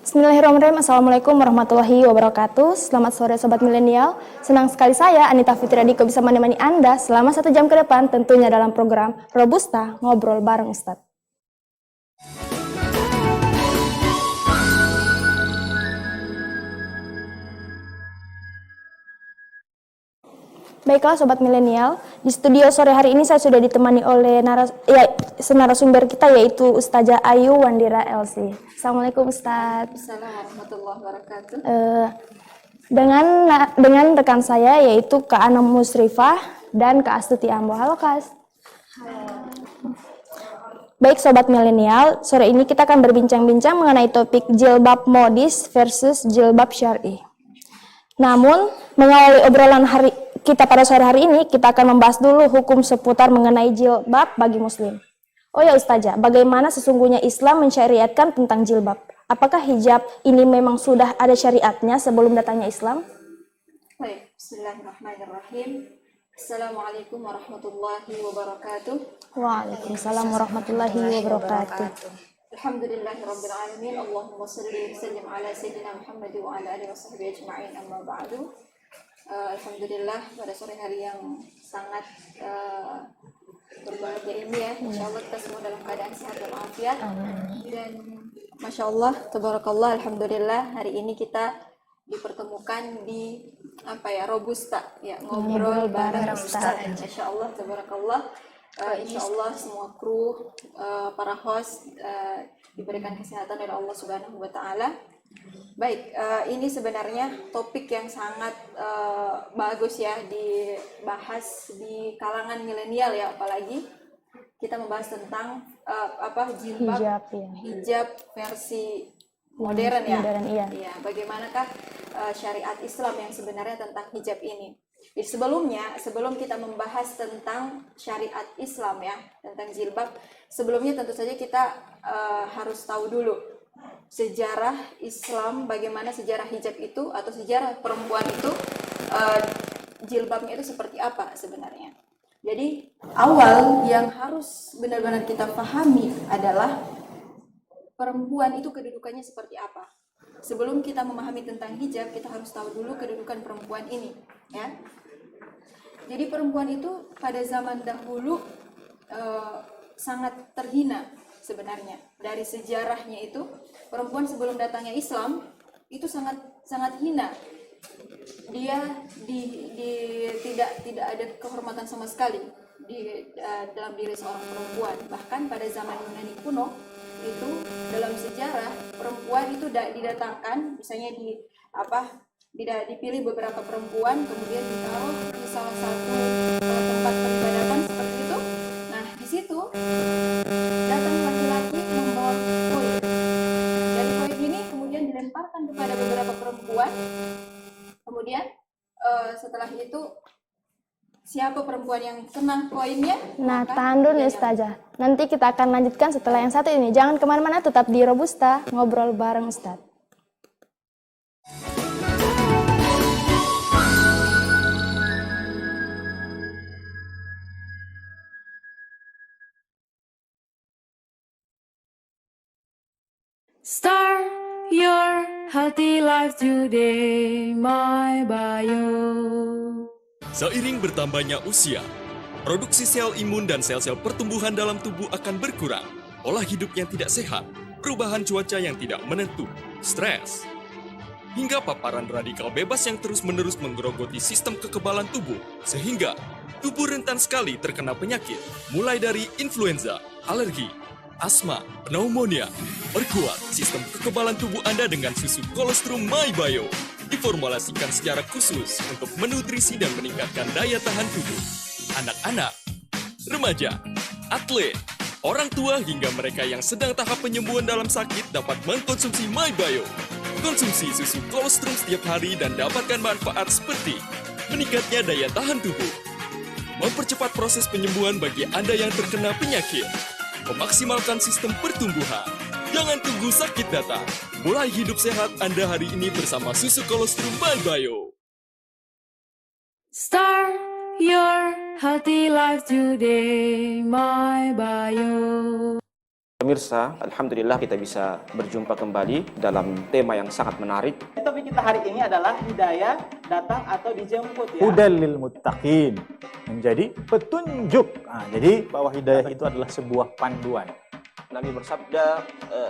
Bismillahirrahmanirrahim. Assalamualaikum warahmatullahi wabarakatuh. Selamat sore Sobat Milenial. Senang sekali saya, Anita Fitri Adiko, bisa menemani Anda selama 1 jam ke depan, tentunya dalam program Robusta, Ngobrol Bareng Ustadz. Baiklah Sobat Milenial, di studio sore hari ini saya sudah ditemani oleh narasumber kita, yaitu Ustazah Ayu Wandira LC. Assalamualaikum Ustadz. Assalamualaikum warahmatullahi wabarakatuh. Dengan rekan saya, yaitu Kak Ana Musrifah dan Kak Astuti Ambo. Halo Kak. Baik Sobat Milenial, sore ini kita akan berbincang-bincang mengenai topik jilbab modis versus jilbab syar'i. Namun, mengawali obrolan kita pada sore hari ini, kita akan membahas dulu hukum seputar mengenai jilbab bagi muslim. Oh ya Ustazah, bagaimana sesungguhnya Islam mensyariatkan tentang jilbab? Apakah hijab ini memang sudah ada syariatnya sebelum datangnya Islam? Baik, bismillahirrahmanirrahim. Assalamualaikum warahmatullahi wabarakatuh. Waalaikumsalam warahmatullahi wabarakatuh. Alhamdulillahirabbil alamin. Allahumma shalli wa sallim ala sayyidina Muhammad wa ala alihi washabbihi ajma'in. Amma ba'du. Alhamdulillah, pada sore hari yang sangat berbahagia ini ya, insyaallah kita semua dalam keadaan sehat dan walafiat. Dan masyaallah, tabarakallah, alhamdulillah, hari ini kita dipertemukan di Robusta ya, ngobrol bareng Ustaz. Masyaallah, tabarakallah. Insyaallah semua kru, para host diberikan kesehatan dari Allah Subhanahu wa taala. Baik, ini sebenarnya topik yang sangat bagus ya dibahas di kalangan milenial ya, apalagi kita membahas tentang jilbab, hijab versi modern ya. Iya, bagaimanakah syariat Islam yang sebenarnya tentang hijab ini? Jadi sebelum kita membahas tentang syariat Islam ya, tentang jilbab, sebelumnya tentu saja kita harus tahu dulu sejarah Islam, bagaimana sejarah hijab itu atau sejarah perempuan itu, jilbabnya itu seperti apa sebenarnya. Jadi awal yang harus benar-benar kita pahami adalah perempuan itu kedudukannya seperti apa. Sebelum kita memahami tentang hijab, kita harus tahu dulu kedudukan perempuan ini ya. Jadi perempuan itu pada zaman dahulu sangat terhina sebenarnya. Dari sejarahnya itu, perempuan sebelum datangnya Islam itu sangat hina. Dia tidak ada kehormatan sama sekali dalam diri seorang perempuan. Bahkan pada zaman Yunani kuno itu, dalam sejarah perempuan itu didatangkan, misalnya dipilih beberapa perempuan, kemudian ditaruh di salah satu tempat peribadatan seperti itu. Nah, di situ datang laki-laki membawa koin. Dari koin ini kemudian dilemparkan kepada beberapa perempuan. Kemudian setelah itu, siapa perempuan yang kena koinnya? Nah, tahan dulu Ustazah. Nanti kita akan lanjutkan setelah yang satu ini. Jangan kemana-mana, tetap di Robusta, ngobrol bareng Ustadz. Start your healthy life today, my bio. Seiring bertambahnya usia, produksi sel imun dan sel-sel pertumbuhan dalam tubuh akan berkurang. Pola hidup yang tidak sehat, perubahan cuaca yang tidak menentu, stres, hingga paparan radikal bebas yang terus-menerus menggerogoti sistem kekebalan tubuh, sehingga tubuh rentan sekali terkena penyakit, mulai dari influenza, alergi, asma, pneumonia. Perkuat sistem kekebalan tubuh Anda dengan susu kolostrum MyBio. Diformulasikan secara khusus untuk menutrisi dan meningkatkan daya tahan tubuh. Anak-anak, remaja, atlet, orang tua hingga mereka yang sedang tahap penyembuhan dalam sakit dapat mengkonsumsi MyBio. Konsumsi susu kolostrum setiap hari dan dapatkan manfaat seperti meningkatnya daya tahan tubuh, mempercepat proses penyembuhan bagi Anda yang terkena penyakit, memaksimalkan sistem pertumbuhan. Jangan tunggu sakit datang. Mulai hidup sehat Anda hari ini bersama susu kolostrum MyBio. Start your healthy life today, my bio. Pemirsa, alhamdulillah kita bisa berjumpa kembali dalam tema yang sangat menarik. Topik kita hari ini adalah hidayah datang atau dijemput ya. Hudal lil muttaqin, menjadi petunjuk. Jadi bahwa hidayah itu adalah sebuah panduan. Nabi bersabda,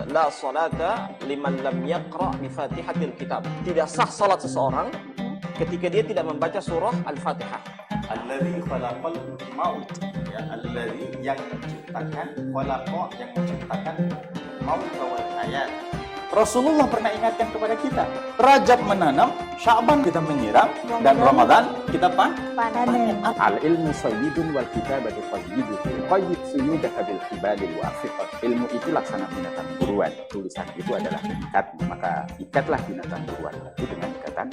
la salata liman lam yaqra bi Fatihatil Kitab. Tidak sah salat seseorang ketika dia tidak membaca surah Al-Fatihah. Alladzi khalaqal maut, ya, alladzi yang menciptakan, khalaqa yang menciptakan maut wal hayat. Rasulullah pernah ingatkan kepada kita, Rajab menanam, Sya'ban kita menyiram, dan Ramadan kita panen. Al-ilmu sayyidun wal kitabatu sayyidun. Qayyid suyudaka bil hibalil wafiqat. Ilmu itu laksana binatang buruan. Tulisan itu adalah ikat, maka ikatlah binatang buruan itu dengan ikatan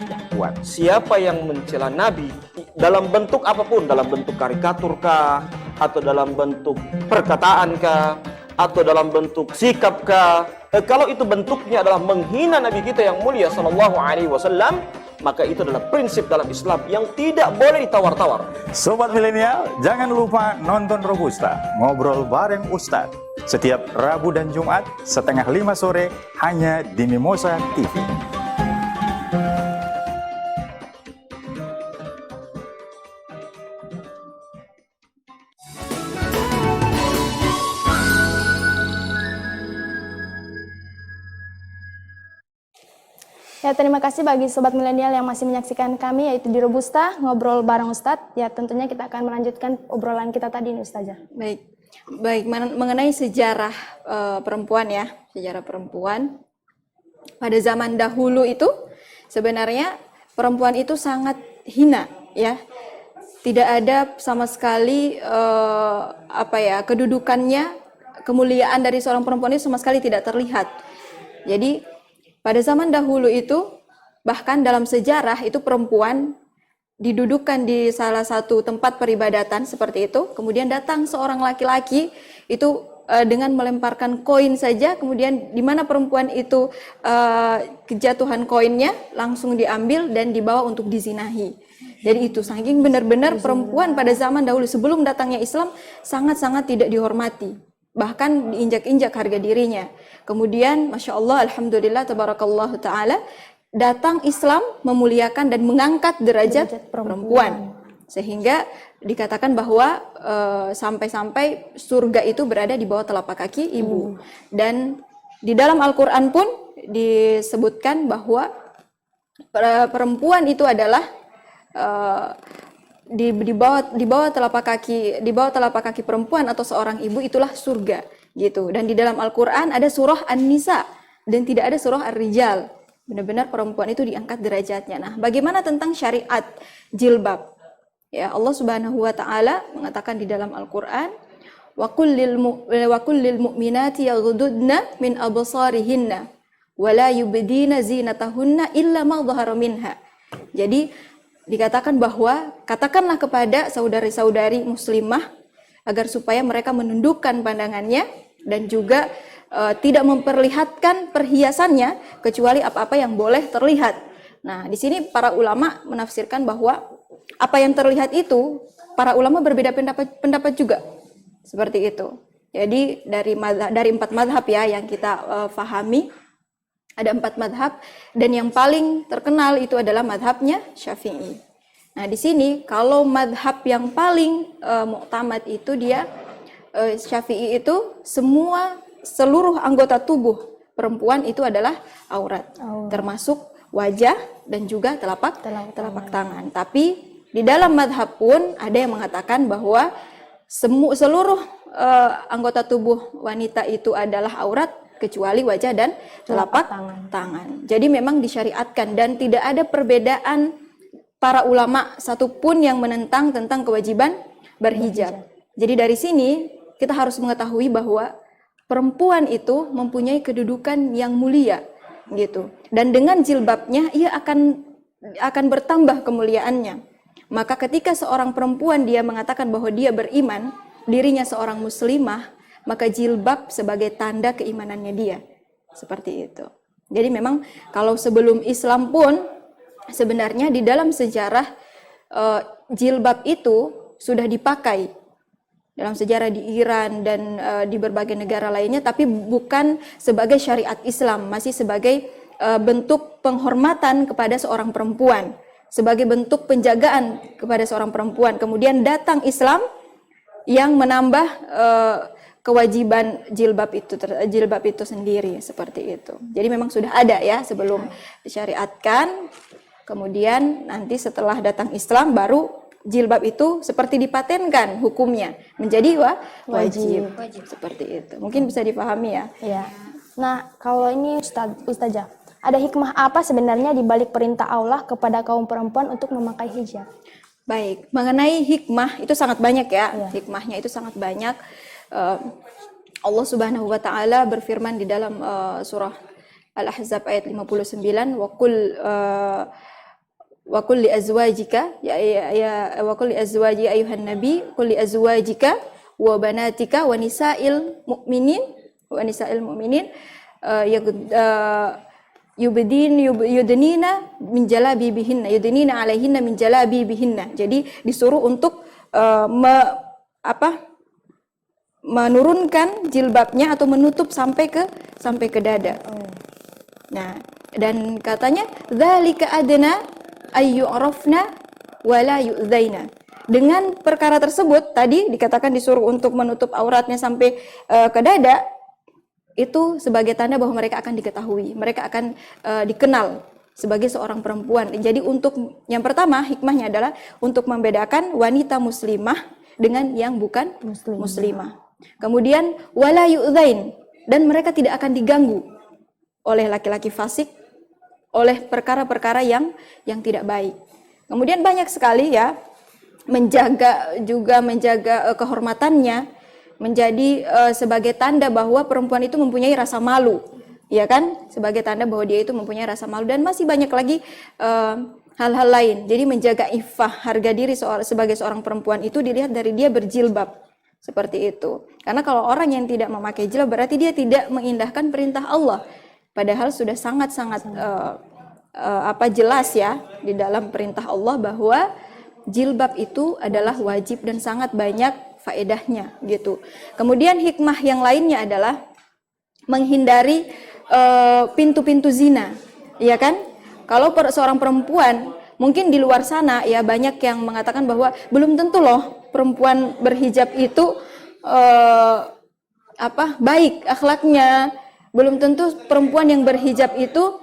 yang kuat. Siapa yang mencela Nabi dalam bentuk apapun, dalam bentuk karikatur kah, atau dalam bentuk perkataan kah, atau dalam bentuk sikap kah, kalau itu bentuknya adalah menghina Nabi kita yang mulia sallallahu alaihi wasallam, maka itu adalah prinsip dalam Islam yang tidak boleh ditawar-tawar. Sobat milenial, jangan lupa nonton Robusta, ngobrol bareng Ustadz. Setiap Rabu dan Jumat, 4:30 sore, hanya di Mimosa TV. Ya, terima kasih bagi Sobat Milenial yang masih menyaksikan kami, yaitu di Robusta, Ngobrol Bareng Ustadz. Ya, tentunya kita akan melanjutkan obrolan kita tadi nih Ustazah. Baik, mengenai sejarah perempuan ya, sejarah perempuan. Pada zaman dahulu itu, sebenarnya perempuan itu sangat hina ya. Tidak ada sama sekali kedudukannya, kemuliaan dari seorang perempuan itu sama sekali tidak terlihat. Jadi pada zaman dahulu itu, bahkan dalam sejarah itu perempuan didudukkan di salah satu tempat peribadatan seperti itu, kemudian datang seorang laki-laki itu dengan melemparkan koin saja, kemudian di mana perempuan itu kejatuhan koinnya langsung diambil dan dibawa untuk dizinahi. Jadi itu saking benar-benar perempuan pada zaman dahulu sebelum datangnya Islam sangat-sangat tidak dihormati, bahkan diinjak-injak harga dirinya. Kemudian Masya Allah, Alhamdulillah, Tabarakallah Ta'ala, datang Islam memuliakan dan mengangkat derajat perempuan. Sehingga dikatakan bahwa sampai-sampai surga itu berada di bawah telapak kaki ibu. Dan di dalam Al-Quran pun disebutkan bahwa perempuan itu adalah di bawah telapak kaki perempuan atau seorang ibu itulah surga gitu. Dan di dalam Al-Qur'an ada surah An-Nisa dan tidak ada surah Ar-Rijal. Benar-benar perempuan itu diangkat derajatnya. Nah, bagaimana tentang syariat jilbab? Ya, Allah Subhanahu wa taala mengatakan di dalam Al-Qur'an, wa kullil mu'minati yaghuddna min absarihinna wa la yubdina zinatahunna illa ma dhahara minha. Jadi dikatakan bahwa katakanlah kepada saudari-saudari muslimah agar supaya mereka menundukkan pandangannya dan juga tidak memperlihatkan perhiasannya kecuali apa-apa yang boleh terlihat. Nah, di sini para ulama menafsirkan bahwa apa yang terlihat itu para ulama berbeda pendapat juga. Seperti itu. Jadi dari 4 madhab ya yang kita fahami, ada 4 madhab dan yang paling terkenal itu adalah madhabnya Syafi'i. Nah, di sini kalau madhab yang paling muktamad itu dia Syafi'i itu seluruh anggota tubuh perempuan itu adalah aurat. Termasuk wajah dan juga telapak tangan. Tapi di dalam madhab pun ada yang mengatakan bahwa seluruh anggota tubuh wanita itu adalah aurat kecuali wajah dan telapak tangan. Jadi memang disyariatkan dan tidak ada perbedaan para ulama satupun yang menentang tentang kewajiban berhijab. Jadi dari sini kita harus mengetahui bahwa perempuan itu mempunyai kedudukan yang mulia gitu. Dan dengan jilbabnya ia akan bertambah kemuliaannya. Maka ketika seorang perempuan dia mengatakan bahwa dia beriman, dirinya seorang muslimah, maka jilbab sebagai tanda keimanannya dia. Seperti itu. Jadi memang kalau sebelum Islam pun sebenarnya di dalam sejarah jilbab itu sudah dipakai dalam sejarah di Iran dan di berbagai negara lainnya, tapi bukan sebagai syariat Islam, masih sebagai bentuk penghormatan kepada seorang perempuan, sebagai bentuk penjagaan kepada seorang perempuan. Kemudian datang Islam yang menambah kewajiban jilbab itu sendiri, seperti itu. Jadi memang sudah ada ya sebelum disyariatkan. Kemudian nanti setelah datang Islam baru jilbab itu seperti dipatenkan hukumnya menjadi wajib. Seperti itu. Mungkin bisa dipahami ya. Ya. Nah, kalau ini Ustazah, ada hikmah apa sebenarnya di balik perintah Allah kepada kaum perempuan untuk memakai hijab? Baik, mengenai hikmah itu sangat banyak ya. Hikmahnya itu sangat banyak. Allah Subhanahu wa taala berfirman di dalam surah Al-Ahzab ayat 59, wa qul li azwajika wa qul li azwaji ayuhan nabi qul li azwajika wa banatika wa nisa'il mu'minin yudnina min jalabibihinna yudnina alaihinna min jalabibihinna. Jadi disuruh untuk menurunkan jilbabnya atau menutup sampai ke dada. Nah, dan katanya dzalika adna ayyu'rafna wala yu'dzaina. Dengan perkara tersebut tadi dikatakan disuruh untuk menutup auratnya sampai ke dada, itu sebagai tanda bahwa mereka akan diketahui, mereka akan dikenal sebagai seorang perempuan. Jadi untuk yang pertama hikmahnya adalah untuk membedakan wanita muslimah dengan yang bukan muslimah. Kemudian wala yu'dzain, dan mereka tidak akan diganggu oleh laki-laki fasik, oleh perkara-perkara yang tidak baik. Kemudian banyak sekali ya menjaga kehormatannya, menjadi sebagai tanda bahwa perempuan itu mempunyai rasa malu, ya kan? Sebagai tanda bahwa dia itu mempunyai rasa malu, dan masih banyak lagi hal-hal lain. Jadi menjaga iffah, harga diri sebagai seorang perempuan itu dilihat dari dia berjilbab. Seperti itu. Karena kalau orang yang tidak memakai jilbab berarti dia tidak mengindahkan perintah Allah. Padahal sudah sangat-sangat jelas ya di dalam perintah Allah bahwa jilbab itu adalah wajib dan sangat banyak faedahnya gitu. Kemudian hikmah yang lainnya adalah menghindari pintu-pintu zina, ya kan? Kalau seorang perempuan mungkin di luar sana ya banyak yang mengatakan bahwa belum tentu loh perempuan berhijab itu baik akhlaknya, belum tentu perempuan yang berhijab itu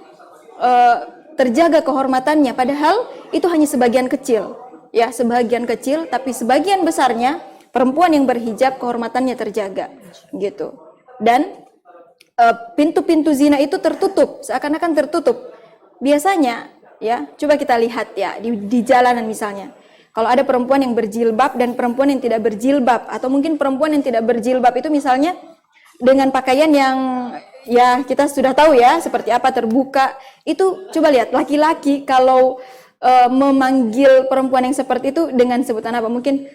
terjaga kehormatannya, padahal itu hanya sebagian kecil ya, sebagian kecil, tapi sebagian besarnya perempuan yang berhijab kehormatannya terjaga gitu. Dan pintu-pintu zina itu tertutup, seakan-akan tertutup. Biasanya ya, coba kita lihat ya di jalanan misalnya. Kalau ada perempuan yang berjilbab dan perempuan yang tidak berjilbab, atau mungkin perempuan yang tidak berjilbab itu misalnya dengan pakaian yang ya kita sudah tahu ya seperti apa, terbuka. Itu coba lihat laki-laki kalau memanggil perempuan yang seperti itu dengan sebutan apa? Mungkin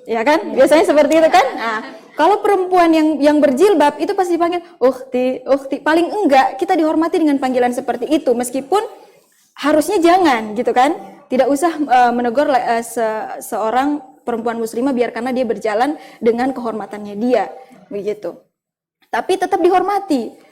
ya kan? Biasanya seperti itu kan? Nah, kalau perempuan yang berjilbab itu pasti dipanggil ukhti. Paling enggak kita dihormati dengan panggilan seperti itu, meskipun harusnya jangan gitu kan? Tidak usah menegur seorang perempuan muslimah biarkan dia berjalan dengan kehormatannya dia, begitu. Tapi tetap dihormati.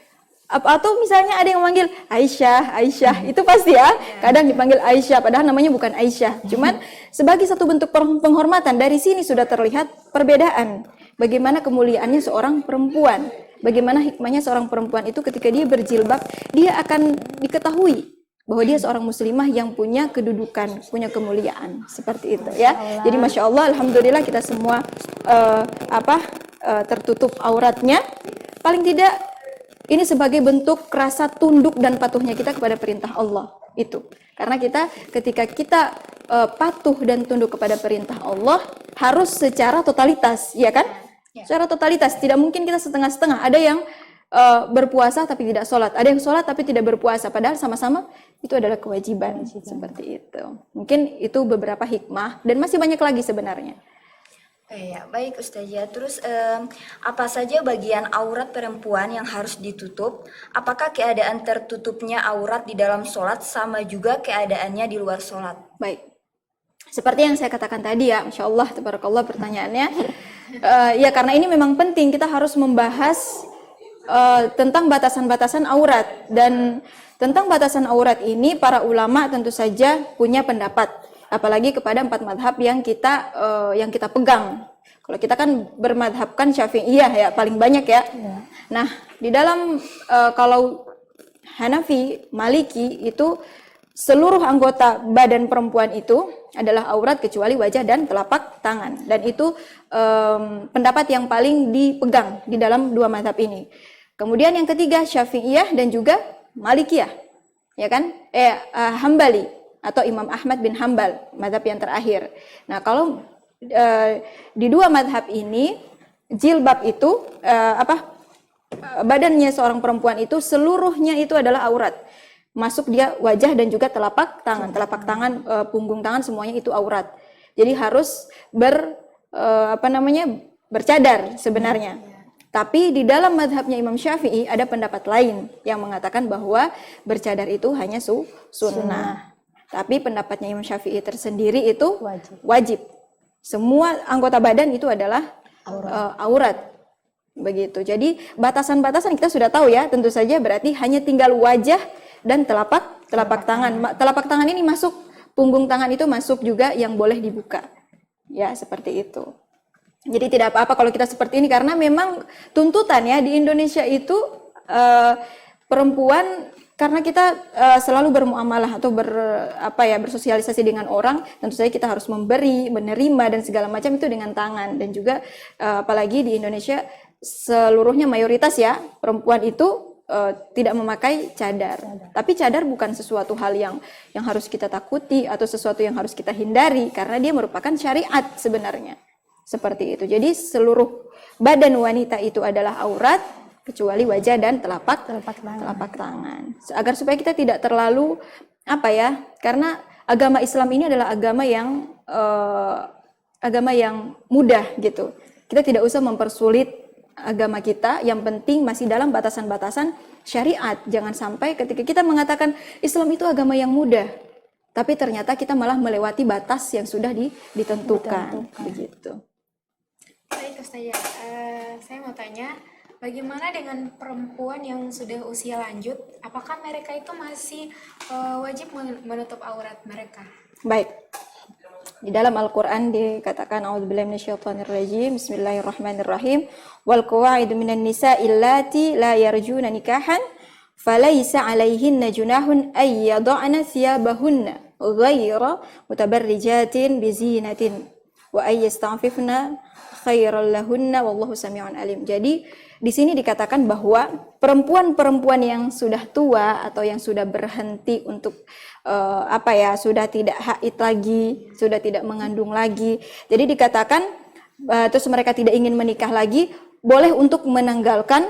Atau misalnya ada yang memanggil Aisyah, itu pasti ya. Kadang dipanggil Aisyah, padahal namanya bukan Aisyah. Cuman sebagai satu bentuk penghormatan, dari sini sudah terlihat perbedaan. Bagaimana kemuliaannya seorang perempuan. Bagaimana hikmahnya seorang perempuan itu ketika dia berjilbab, dia akan diketahui bahwa dia seorang muslimah yang punya kedudukan, punya kemuliaan, seperti itu ya. Jadi masya Allah, alhamdulillah kita semua tertutup auratnya. Paling tidak ini sebagai bentuk rasa tunduk dan patuhnya kita kepada perintah Allah itu. Karena ketika kita patuh dan tunduk kepada perintah Allah harus secara totalitas, ya kan? Secara totalitas, tidak mungkin kita setengah-setengah. Ada yang berpuasa tapi tidak sholat, ada yang sholat tapi tidak berpuasa, padahal sama-sama itu adalah kewajiban. Seperti itu. Mungkin itu beberapa hikmah dan masih banyak lagi sebenarnya. Ya, baik Ustazah. Terus apa saja bagian aurat perempuan yang harus ditutup? Apakah keadaan tertutupnya aurat di dalam sholat sama juga keadaannya di luar sholat? Baik. Seperti yang saya katakan tadi ya, Masya Allah, tabarakallah pertanyaannya. Ya karena ini memang penting, kita harus membahas tentang batasan-batasan aurat, dan tentang batasan aurat ini para ulama tentu saja punya pendapat, apalagi kepada 4 madhab yang kita pegang. Kalau kita kan bermadhabkan Syafi'iyah ya paling banyak ya. Nah di dalam kalau Hanafi, Maliki itu seluruh anggota badan perempuan itu adalah aurat kecuali wajah dan telapak tangan, dan itu pendapat yang paling dipegang di dalam 2 mazhab ini. Kemudian yang ketiga Syafi'iyah dan juga Malikiyah, ya kan? Hambali atau Imam Ahmad bin Hambal, mazhab yang terakhir. Nah kalau di 2 mazhab ini jilbab itu badannya seorang perempuan itu seluruhnya itu adalah aurat. Masuk dia wajah dan juga telapak tangan, punggung tangan semuanya itu aurat. Jadi harus bercadar sebenarnya. Tapi di dalam mazhabnya Imam Syafi'i ada pendapat lain yang mengatakan bahwa bercadar itu hanya sunnah. Tapi pendapatnya Imam Syafi'i tersendiri itu wajib. Semua anggota badan itu adalah aurat. Begitu. Jadi batasan-batasan kita sudah tahu ya, tentu saja berarti hanya tinggal wajah dan telapak tangan. Telapak tangan ini masuk, punggung tangan itu masuk juga yang boleh dibuka. Ya, seperti itu. Jadi tidak apa-apa kalau kita seperti ini, karena memang tuntutan ya di Indonesia itu perempuan, karena kita selalu bermuamalah atau bersosialisasi dengan orang, tentu saja kita harus memberi, menerima dan segala macam itu dengan tangan. Dan juga apalagi di Indonesia seluruhnya mayoritas ya perempuan itu tidak memakai cadar. Tapi cadar bukan sesuatu hal yang harus kita takuti atau sesuatu yang harus kita hindari, karena dia merupakan syariat sebenarnya. Seperti itu. Jadi seluruh badan wanita itu adalah aurat kecuali wajah dan telapak tangan. Agar supaya kita tidak terlalu karena agama Islam ini adalah agama yang mudah gitu. Kita tidak usah mempersulit agama kita, yang penting masih dalam batasan-batasan syariat. Jangan sampai ketika kita mengatakan Islam itu agama yang mudah, tapi ternyata kita malah melewati batas yang sudah ditentukan. Begitu. Baik Ustazah, saya mau tanya, bagaimana dengan perempuan yang sudah usia lanjut? Apakah mereka itu masih wajib menutup aurat mereka? Baik. Di dalam Al-Quran dikatakan, A'udzubillahi minasyaitonirrajim, Bismillahirrahmanirrahim, wal qawaidu minan nisa'i allati la yarjuna nikahan falaysa 'alaihinna junahun ay yad'ana thiyabahunna ghayra mutabarrijatin bizinatin wa ay yasta'fifna khairal lahunna wallahu sami'un alim. Jadi di sini dikatakan bahwa perempuan-perempuan yang sudah tua atau yang sudah berhenti untuk sudah tidak haid lagi, sudah tidak mengandung lagi. Jadi dikatakan terus mereka tidak ingin menikah lagi, boleh untuk menanggalkan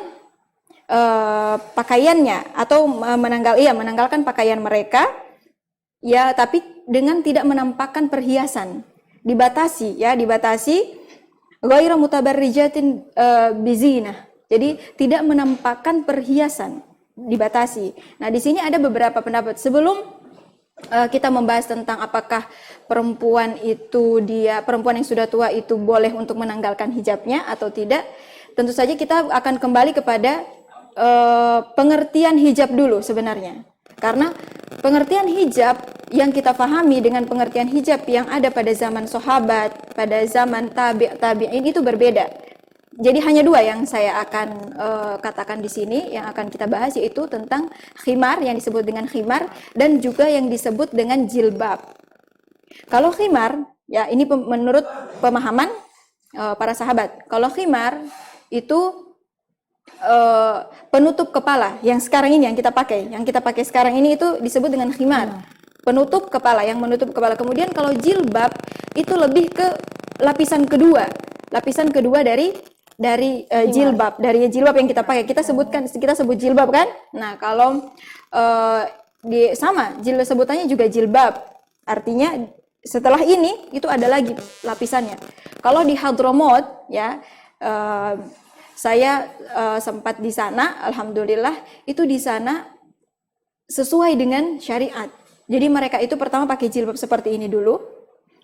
pakaiannya atau menanggalkan pakaian mereka, ya, tapi dengan tidak menampakkan perhiasan. Dibatasi ghairu mutabarrijatin bizinah. Jadi tidak menampakkan perhiasan, dibatasi. Nah, di sini ada beberapa pendapat. Sebelum kita membahas tentang apakah perempuan yang sudah tua itu boleh untuk menanggalkan hijabnya atau tidak, tentu saja kita akan kembali kepada pengertian hijab dulu sebenarnya. Karena pengertian hijab yang kita pahami dengan pengertian hijab yang ada pada zaman sahabat, pada zaman tabi'in itu berbeda. Jadi hanya 2 yang saya akan katakan di sini yang akan kita bahas, yaitu tentang khimar, yang disebut dengan khimar, dan juga yang disebut dengan jilbab. Kalau khimar, ya ini menurut pemahaman para sahabat. Kalau khimar itu penutup kepala yang sekarang ini yang kita pakai sekarang ini itu disebut dengan khimar. Penutup kepala, yang menutup kepala. Kemudian kalau jilbab itu lebih ke lapisan kedua dari jilbab, dari jilbab yang kita pakai. Kita sebut jilbab kan? Nah, kalau sebutannya juga jilbab. Artinya setelah ini itu ada lagi lapisannya. Kalau di Hadramaut ya, saya sempat di sana, alhamdulillah itu di sana sesuai dengan syariat. Jadi mereka itu pertama pakai jilbab seperti ini dulu.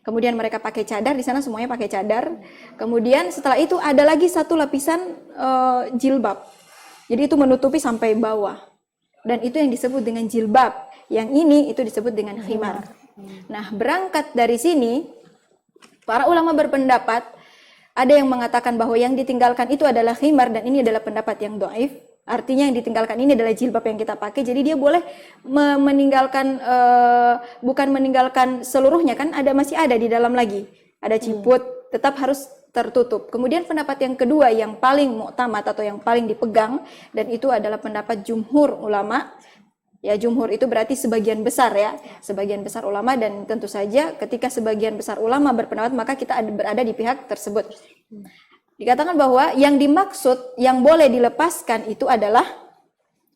kemudian mereka pakai cadar, di sana semuanya pakai cadar. Kemudian setelah itu ada lagi satu lapisan jilbab. Jadi itu menutupi sampai bawah. Dan itu yang disebut dengan jilbab. Yang ini itu disebut dengan khimar. Nah, berangkat dari sini, para ulama berpendapat, ada yang mengatakan bahwa yang ditinggalkan itu adalah khimar, dan ini adalah pendapat yang dhaif. Artinya yang ditinggalkan ini adalah jilbab yang kita pakai. Jadi dia boleh meninggalkan, bukan meninggalkan seluruhnya, kan masih ada di dalam lagi. Ada ciput, tetap harus tertutup. Kemudian pendapat yang kedua yang paling mu'tamad atau yang paling dipegang, dan itu adalah pendapat jumhur ulama. Ya, jumhur itu berarti sebagian besar ya, sebagian besar ulama, dan tentu saja ketika sebagian besar ulama berpendapat maka kita berada di pihak tersebut. Dikatakan bahwa yang dimaksud yang boleh dilepaskan itu adalah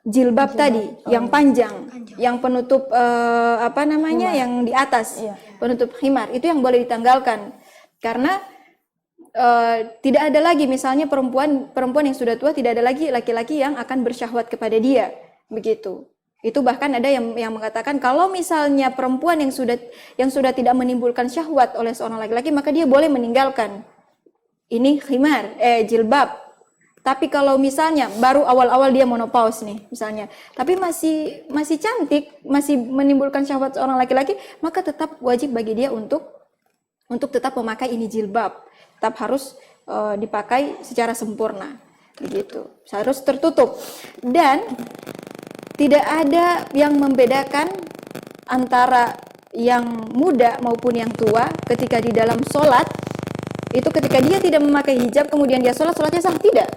jilbab tadi, yang panjang, yang penutup yang di atas, penutup khimar, itu yang boleh ditanggalkan. Karena tidak ada lagi misalnya perempuan yang sudah tua, tidak ada lagi laki-laki yang akan bersyahwat kepada dia, begitu. Itu bahkan ada yang mengatakan kalau misalnya perempuan yang sudah tidak menimbulkan syahwat oleh seorang laki-laki, maka dia boleh meninggalkan ini khimar, jilbab. Tapi kalau misalnya baru awal-awal dia menopause nih misalnya, tapi masih cantik, masih menimbulkan syahwat seorang laki-laki, maka tetap wajib bagi dia untuk tetap memakai ini jilbab. Tetap harus dipakai secara sempurna, begitu. Harus tertutup. Dan tidak ada yang membedakan antara yang muda maupun yang tua ketika di dalam sholat. Itu ketika dia tidak memakai hijab kemudian dia sholatnya sah? Tidak.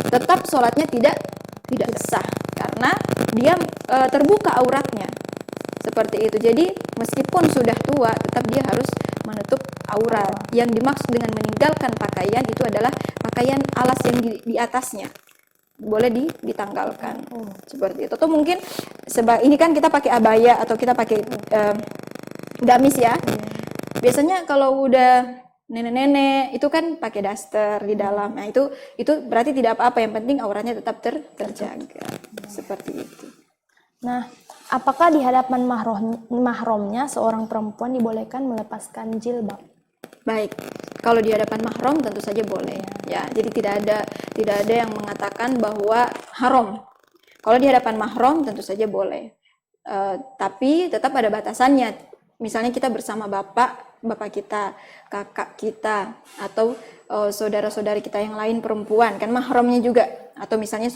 Tetap sholatnya tidak sah karena dia terbuka auratnya. Seperti itu. Jadi meskipun sudah tua tetap dia harus menutup aurat. Yang dimaksud dengan meninggalkan pakaian itu adalah pakaian alas yang di atasnya. Boleh ditanggalkan. Seperti itu. Atau mungkin ini kan kita pakai abaya atau kita pakai gamis ya. Biasanya kalau udah nenek-nenek itu kan pakai daster di dalam. Nah, itu berarti tidak apa-apa, yang penting auratnya tetap terjaga. Seperti itu. Nah, apakah di hadapan mahramnya seorang perempuan dibolehkan melepaskan jilbab? Baik. Kalau di hadapan mahram tentu saja boleh. Ya, jadi tidak ada yang mengatakan bahwa haram. Kalau di hadapan mahram tentu saja boleh. Tapi tetap ada batasannya. Misalnya kita bersama bapak kita, kakak kita, atau saudara-saudari kita yang lain perempuan, kan mahramnya juga. Atau misalnya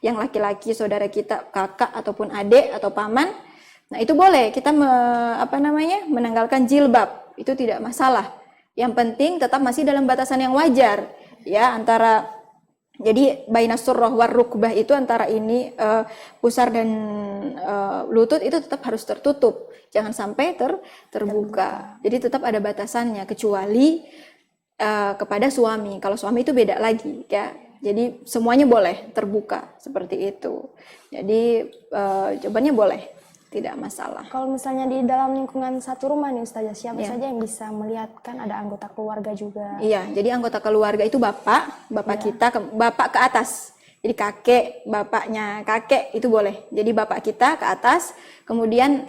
yang laki-laki saudara kita, kakak ataupun adik atau paman. Nah, itu boleh kita menanggalkan jilbab. Itu tidak masalah. Yang penting tetap masih dalam batasan yang wajar. Ya, jadi bainas surrah war rukbah itu antara ini pusar dan lutut itu tetap harus tertutup. Jangan sampai terbuka. Jadi tetap ada batasannya kecuali kepada suami. Kalau suami itu beda lagi ya. Jadi semuanya boleh terbuka seperti itu. Jadi jawabannya boleh. Tidak masalah. Kalau misalnya di dalam lingkungan satu rumah nih Ustazah, siapa saja yang bisa melihat? Kan ada anggota keluarga juga. Iya, jadi anggota keluarga itu bapak kita, bapak ke atas. Jadi kakek, bapaknya kakek itu boleh. Jadi bapak kita ke atas, kemudian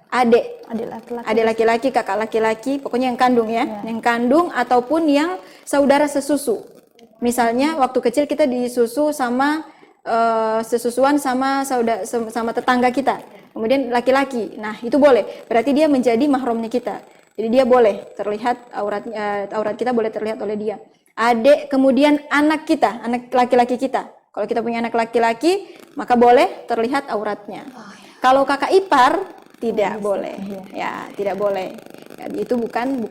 adik laki-laki, kakak laki-laki, pokoknya yang kandung ya. Yang kandung ataupun yang saudara sesusu. Misalnya waktu kecil kita disusu sama sesusuan sama tetangga kita, kemudian laki-laki, nah itu boleh, berarti dia menjadi mahramnya kita, jadi dia boleh terlihat aurat kita boleh terlihat oleh dia. Adik, kemudian anak kita, anak laki-laki kita, kalau kita punya anak laki-laki maka boleh terlihat auratnya. Kalau kakak ipar tidak boleh, ya tidak boleh, ya, itu bukan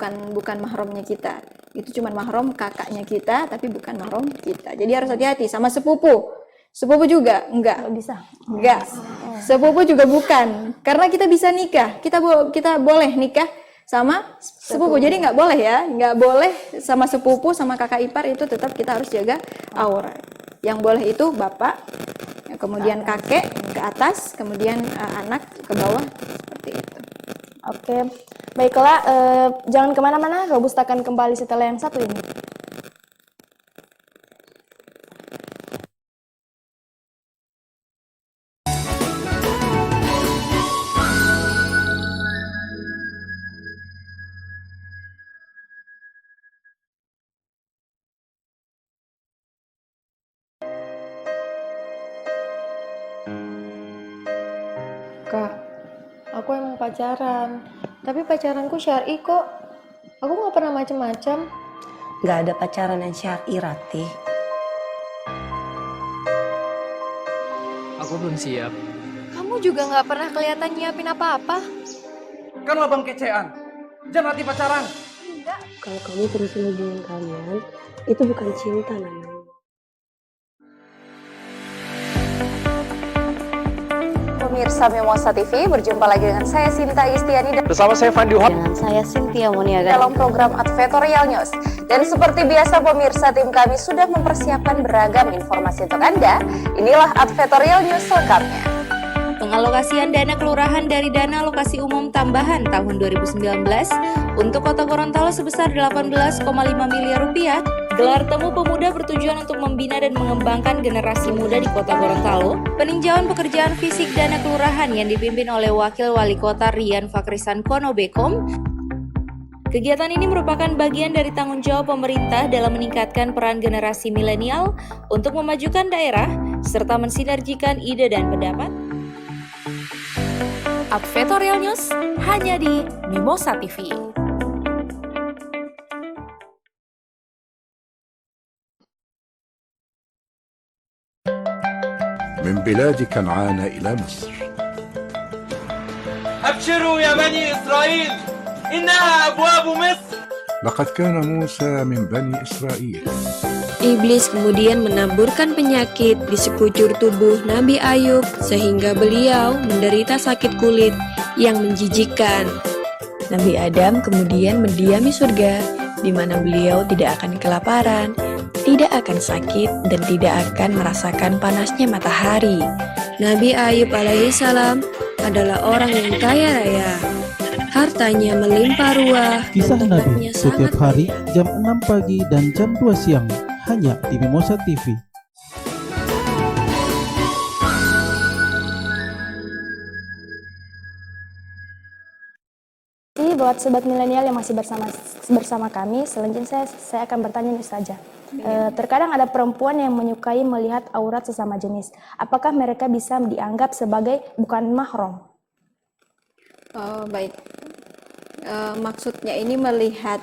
mahramnya kita, itu cuma mahram kakaknya kita tapi bukan mahram kita. Jadi harus hati-hati sama sepupu juga enggak bisa. Enggak. Sepupu juga bukan. Karena kita bisa nikah. Kita boleh nikah sama sepupu. Jadi enggak boleh ya. Enggak boleh sama sepupu sama kakak ipar, itu tetap kita harus jaga aurat. Yang boleh itu bapak, kemudian kakek ke atas, kemudian anak ke bawah, seperti itu. Oke. Baiklah, jangan kemana-mana. Robust akan kembali setelah yang satu ini. Kak, aku emang pacaran, tapi pacaranku syar'i kok. Aku nggak pernah macem-macem. Nggak ada pacaran yang syar'i, Ratih. Aku belum siap. Kamu juga nggak pernah kelihatan nyiapin apa-apa. Kan abang kecean. Jangan Ratih pacaran. Kalau kamu terusin hubungan kalian, itu bukan cinta namanya. Pemirsa Mimosa TV, berjumpa lagi dengan saya Sinta Istiani Bersama saya Fandi Hop. Dan saya Cynthia Moniaga dalam program Advertorial News. Dan seperti biasa pemirsa, tim kami sudah mempersiapkan beragam informasi untuk Anda. Inilah Advertorial News selengkapnya. Pengalokasian dana kelurahan dari dana alokasi umum tambahan tahun 2019 untuk Kota Gorontalo sebesar 18,5 miliar rupiah. Gelar temu pemuda bertujuan untuk membina dan mengembangkan generasi muda di Kota Gorontalo. Peninjauan pekerjaan fisik dana kelurahan yang dipimpin oleh Wakil Wali Kota Rian Fakrisan Konobekom. Kegiatan ini merupakan bagian dari tanggung jawab pemerintah dalam meningkatkan peran generasi milenial untuk memajukan daerah serta mensinergikan ide dan pendapat. Advertorial News hanya di Mimosa TV. من بلاد كنعان إلى مصر. أبشروا يا بني إسرائيل إنها أبواب مصر. لقد كان موسى من بني إسرائيل. Iblis kemudian menaburkan penyakit di sekujur tubuh Nabi Ayub sehingga beliau menderita sakit kulit yang menjijikkan. Nabi Adam kemudian mendiami surga di mana beliau tidak akan kelaparan, tidak akan sakit, dan tidak akan merasakan panasnya matahari. Nabi Ayub alaihissalam adalah orang yang kaya raya. Hartanya melimpah ruah. Kisah dan Nabi tempatnya setiap sangat hari jam 6 pagi dan jam 2 siang hanya di Mimosa TV. Buat sobat milenial yang masih bersama kami, selanjutnya saya akan bertanya nih saja. Terkadang ada perempuan yang menyukai melihat aurat sesama jenis. Apakah mereka bisa dianggap sebagai bukan mahram? Baik. Maksudnya ini melihat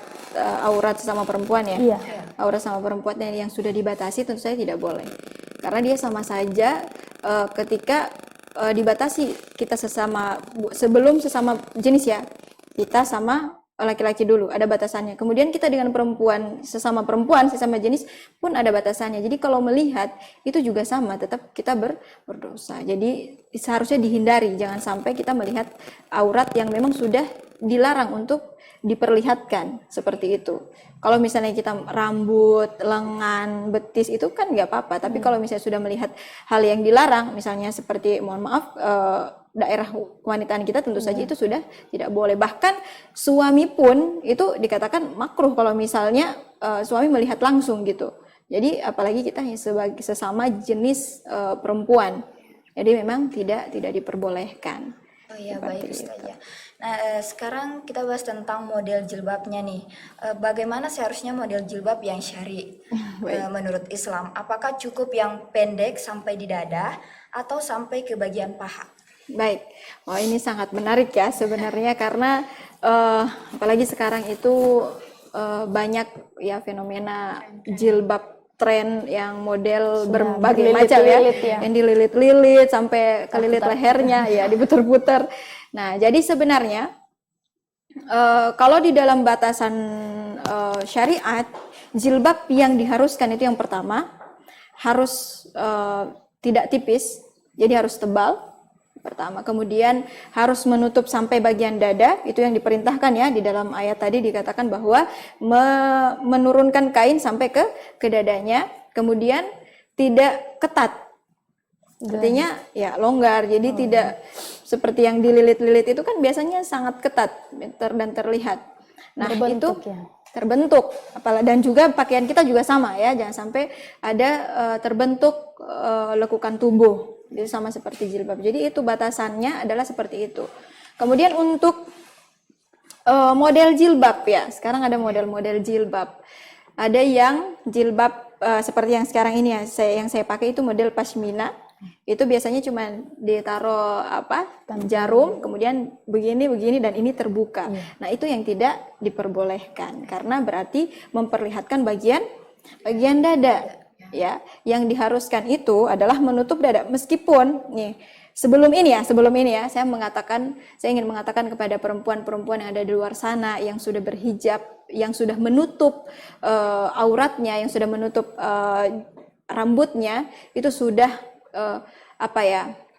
aurat sesama perempuan ya? Iya. Aurat sama perempuan yang sudah dibatasi tentu saja tidak boleh. Karena dia sama saja ketika dibatasi kita sebelum sesama jenis ya. Kita sama laki-laki dulu, ada batasannya. Kemudian kita dengan sesama jenis pun ada batasannya. Jadi kalau melihat itu juga sama, tetap kita berdosa. Jadi seharusnya dihindari, jangan sampai kita melihat aurat yang memang sudah dilarang untuk diperlihatkan seperti itu. Kalau misalnya kita rambut, lengan, betis itu kan nggak apa-apa. Tapi kalau misalnya sudah melihat hal yang dilarang, misalnya seperti mohon maaf daerah kewanitaan kita, tentu saja itu sudah tidak boleh. Bahkan suami pun itu dikatakan makruh kalau misalnya suami melihat langsung gitu. Jadi apalagi kita sebagai sesama jenis perempuan. Jadi memang tidak diperbolehkan. Oh iya, baik Ustazah. Nah, sekarang kita bahas tentang model jilbabnya nih. Bagaimana seharusnya model jilbab yang syar'i menurut Islam? Apakah cukup yang pendek sampai di dada atau sampai ke bagian paha? Baik, ini sangat menarik ya sebenarnya karena apalagi sekarang itu banyak ya fenomena jilbab tren yang model berbagai macam ya, yang dililit-lilit sampai kelilit lehernya ya, diputer-puter. Nah, jadi sebenarnya kalau di dalam batasan syariat, jilbab yang diharuskan itu yang pertama harus tidak tipis, jadi harus tebal. Pertama, kemudian harus menutup sampai bagian dada, itu yang diperintahkan ya di dalam ayat tadi dikatakan bahwa menurunkan kain sampai ke dadanya, kemudian tidak ketat, artinya ya longgar, jadi tidak seperti yang dililit-lilit itu kan biasanya sangat ketat dan terlihat. Nah Terbentuk, itu terbentuk, dan juga pakaian kita juga sama ya, jangan sampai ada terbentuk lekukan tubuh. Jadi sama seperti jilbab. Jadi itu batasannya adalah seperti itu. Kemudian untuk model jilbab ya, sekarang ada model-model jilbab. Ada yang jilbab seperti yang sekarang ini ya, yang saya pakai itu model pashmina. Itu biasanya cuma ditaruh jarum, kemudian begini dan ini terbuka. Nah, itu yang tidak diperbolehkan karena berarti memperlihatkan bagian dada. Ya, yang diharuskan itu adalah menutup dada. Meskipun nih sebelum ini ya saya ingin mengatakan kepada perempuan-perempuan yang ada di luar sana yang sudah berhijab, yang sudah menutup auratnya, yang sudah menutup rambutnya, itu sudah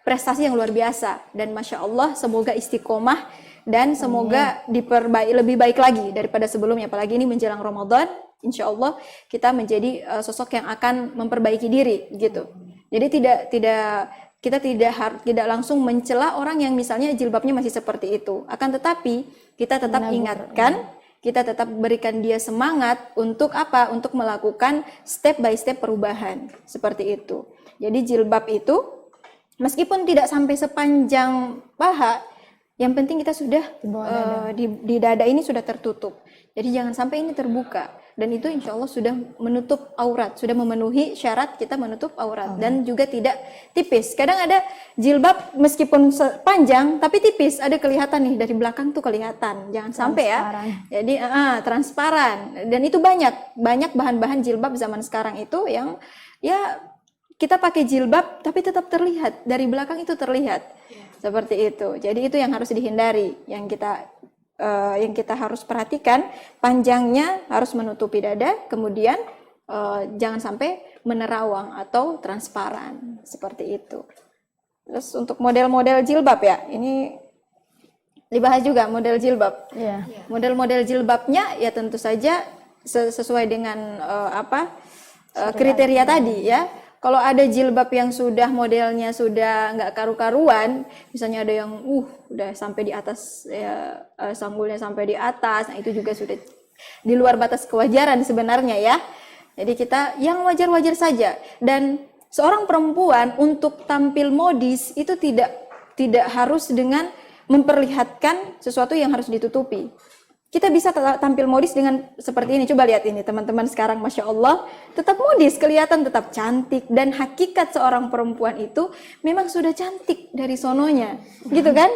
prestasi yang luar biasa, dan masya Allah semoga istiqomah dan semoga lebih baik lagi daripada sebelumnya, apalagi ini menjelang Ramadan. Insya Allah kita menjadi sosok yang akan memperbaiki diri gitu. Jadi kita tidak langsung mencela orang yang misalnya jilbabnya masih seperti itu. Akan tetapi kita tetap ingatkan, kita tetap berikan dia semangat untuk apa? Untuk melakukan step by step perubahan seperti itu. Jadi jilbab itu meskipun tidak sampai sepanjang paha, yang penting kita sudah di dada ini sudah tertutup. Jadi jangan sampai ini terbuka. Dan itu insya Allah sudah menutup aurat, sudah memenuhi syarat kita menutup aurat. Dan juga tidak tipis. Kadang ada jilbab meskipun panjang tapi tipis, ada kelihatan nih dari belakang tuh kelihatan. Jangan sampai ya. Jadi transparan. Dan itu banyak bahan-bahan jilbab zaman sekarang itu yang ya kita pakai jilbab tapi tetap terlihat, dari belakang itu terlihat. Seperti itu. Jadi itu yang harus dihindari, yang kita harus perhatikan, panjangnya harus menutupi dada, kemudian jangan sampai menerawang atau transparan, seperti itu. Terus untuk model-model jilbab ya, ini dibahas juga model jilbab. Model-model jilbabnya ya tentu saja sesuai dengan kriteria tadi ya. Kalau ada jilbab yang sudah modelnya sudah nggak karu-karuan, misalnya ada yang udah sampai di atas ya, sanggulnya sampai di atas, nah itu juga sudah di luar batas kewajaran sebenarnya ya. Jadi kita yang wajar-wajar saja. Dan seorang perempuan untuk tampil modis itu tidak harus dengan memperlihatkan sesuatu yang harus ditutupi. Kita bisa tampil modis dengan seperti ini. Coba lihat ini teman-teman sekarang, Masya Allah. Tetap modis, kelihatan tetap cantik. Dan hakikat seorang perempuan itu memang sudah cantik dari sononya. Gitu kan?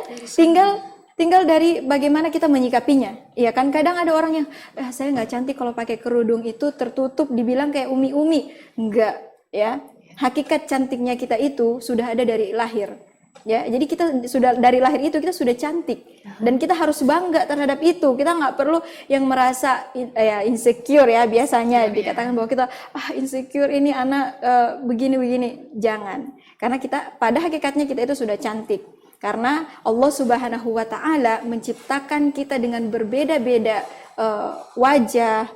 Tinggal dari bagaimana kita menyikapinya. Iya kan? Kadang ada orang yang, saya nggak cantik kalau pakai kerudung itu tertutup, dibilang kayak umi-umi. Enggak. Ya. Hakikat cantiknya kita itu sudah ada dari lahir. Ya, jadi kita sudah dari lahir itu kita sudah cantik dan kita harus bangga terhadap itu. Kita nggak perlu yang merasa insecure ya, biasanya dikatakan bahwa kita insecure ini anak begini-begini. Jangan, karena kita pada hakikatnya kita itu sudah cantik. Karena Allah Subhanahu wa taala menciptakan kita dengan berbeda-beda wajah,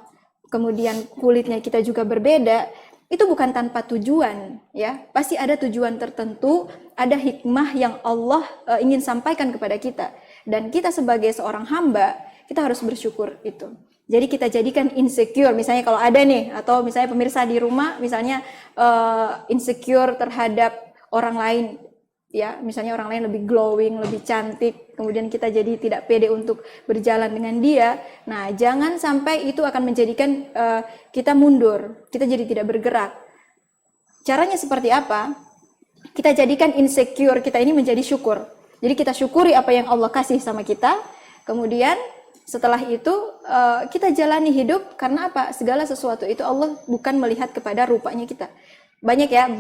kemudian kulitnya kita juga berbeda. Itu bukan tanpa tujuan ya, pasti ada tujuan tertentu, ada hikmah yang Allah ingin sampaikan kepada kita, dan kita sebagai seorang hamba kita harus bersyukur itu. Jadi kita jadikan insecure, misalnya kalau ada nih, atau misalnya pemirsa di rumah misalnya insecure terhadap orang lain ya, misalnya orang lain lebih glowing, lebih cantik, kemudian kita jadi tidak pede untuk berjalan dengan dia. Nah, jangan sampai itu akan menjadikan kita mundur, kita jadi tidak bergerak. Caranya seperti apa? Kita jadikan insecure kita ini menjadi syukur. Jadi kita syukuri apa yang Allah kasih sama kita, kemudian setelah itu kita jalani hidup. Karena apa? Segala sesuatu itu Allah bukan melihat kepada rupanya kita. Banyak ya